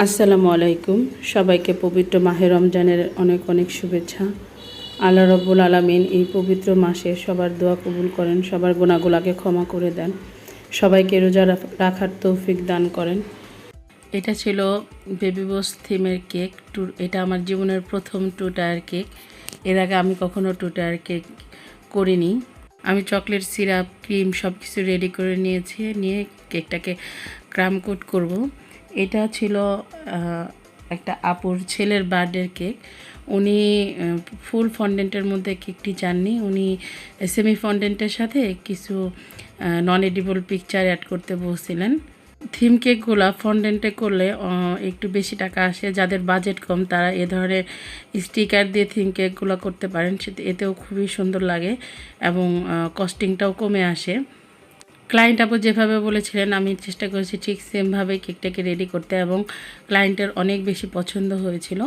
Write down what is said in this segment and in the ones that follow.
আসসালামু আলাইকুম। সবাইকে পবিত্র মাহে রমজানের অনেক অনেক শুভেচ্ছা। আল্লাহ রব্বুল আলামিন এই পবিত্র মাসে সবার দোয়া কবুল করেন, সবার গুনাহগুলোকে ক্ষমা করে দেন, সবাইকে রোজা রাখার তৌফিক দান করেন। এটা ছিল বেবি বস থিমের কেক। এটা আমার জীবনের প্রথম 2 টায়ার কেক। এর আগে আমি কখনো 2 টায়ার কেক করিনি। আমি চকলেট সিরাপ, ক্রিম সব কিছু রেডি করে নিয়ে কেকটাকে ক্রাম কোট করব। এটা ছিল একটা আপুর ছেলের বার্থডের কেক। উনি ফুল ফন্ডেন্টের মধ্যে কেকটি চাননি, উনি সেমি ফন্ডেন্টের সাথে কিছু নন এডিবল পিকচার অ্যাড করতে বলছিলেন। থিম কেকগুলো ফন্ডেন্টে করলে একটু বেশি টাকা আসে। যাদের বাজেট কম তারা এ ধরনের স্টিকার দিয়ে থিম কেকগুলো করতে পারেন, এতেও খুবই সুন্দর লাগে এবং কস্টিংটাও কমে আসে। ক্লায়েন্ট আপু যেভাবে বলেছিলেন আমি চেষ্টা করেছি ঠিক সেমভাবে কেকটাকে রেডি করতে এবং ক্লায়েন্টের অনেক বেশি পছন্দ হয়েছিল।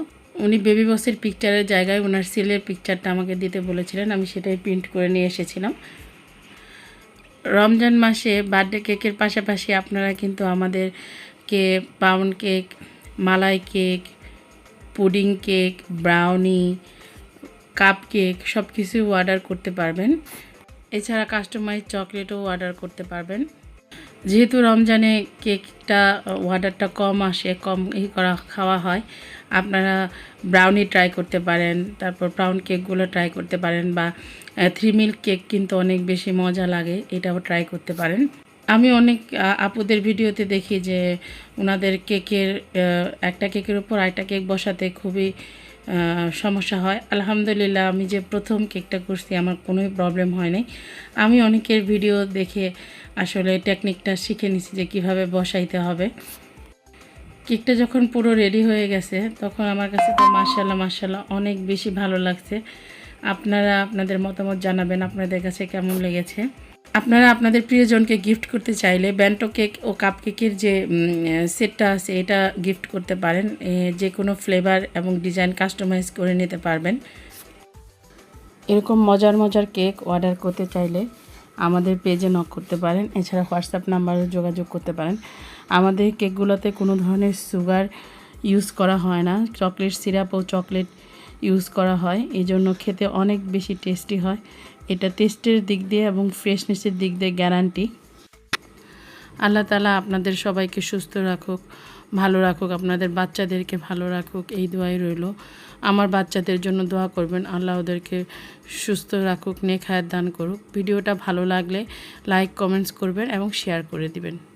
উনি বেবি বসের পিকচারের জায়গায় ওনার সেলের পিকচারটা আমাকে দিতে বলেছিলেন, আমি সেটাই প্রিন্ট করে নিয়ে এসেছিলাম। রমজান মাসে বার্থডে কেকের পাশাপাশি আপনারা কিন্তু আমাদেরকে pound cake, malai cake, pudding cake, brownie, cupcake সব কিছু অর্ডার করতে পারবেন। এছাড়া কাস্টমাইজ চকলেটও অর্ডার করতে পারবেন। যেহেতু রমজানে কেকটা অর্ডারটা কম আসে, কম খাওয়া হয়, আপনারা ব্রাউনি ট্রাই করতে পারেন, তারপর পাউন্ড কেকগুলো ট্রাই করতে পারেন, বা 3 মিল্ক কেক কিন্তু অনেক বেশি মজা লাগে, এটাও ট্রাই করতে পারেন। আমি অনেক আপুদের ভিডিওতে দেখি যে ওনাদের কেকের একটা কেকের উপর আরেকটা কেক বসাতে খুবই সমস্যা হয়। আলহামদুলিল্লাহ আমি যে প্রথম কেকটা করছি আমার কোনোই প্রবলেম হয় নাই। আমি অনেকের ভিডিও দেখে আসলে টেকনিকটা শিখে নিছি যে কিভাবে বসাইতে হবে। কেকটা যখন পুরো রেডি হয়ে গেছে তখন আমার কাছে তো মাশাআল্লাহ অনেক বেশি ভালো লাগছে। আপনারা আপনাদের মতামত জানাবেন আপনাদের কাছে কেমন লেগেছে। আপনারা আপনাদের প্রিয়জনকে গিফট করতে চাইলে ব্যান্টো কেক ও কাপ কেকের যে সেটটা আছে এটা গিফট করতে পারেন। যে কোনো ফ্লেভার এবং ডিজাইন কাস্টমাইজ করে নিতে পারবেন। এরকম মজার কেক অর্ডার করতে চাইলে আমাদের পেজে নক করতে পারেন, এছাড়া হোয়াটসঅ্যাপ নাম্বারে যোগাযোগ করতে পারেন। আমাদের কেকগুলোতে কোনো ধরনের সুগার ইউজ করা হয় না, চকলেট সিরাপ ও চকলেট ইউজ করা হয়, এই জন্য খেতে অনেক বেশি টেস্টি হয়। এটা টেস্টের দিক দিয়ে এবং ফ্রেশনেসের দিক দিয়ে গ্যারান্টি। আল্লাহ তাআলা আপনাদের সবাইকে সুস্থ রাখুক, ভালো রাখুক, আপনাদের বাচ্চাদেরকে ভালো রাখুক, এই দোয়াই রইল। আমার বাচ্চাদের জন্য দোয়া করবেন, আল্লাহ ওদেরকে সুস্থ রাখুক, নেক হায়াত দান করুক। ভিডিওটা ভালো লাগলে লাইক কমেন্টস করবেন এবং শেয়ার করে দিবেন।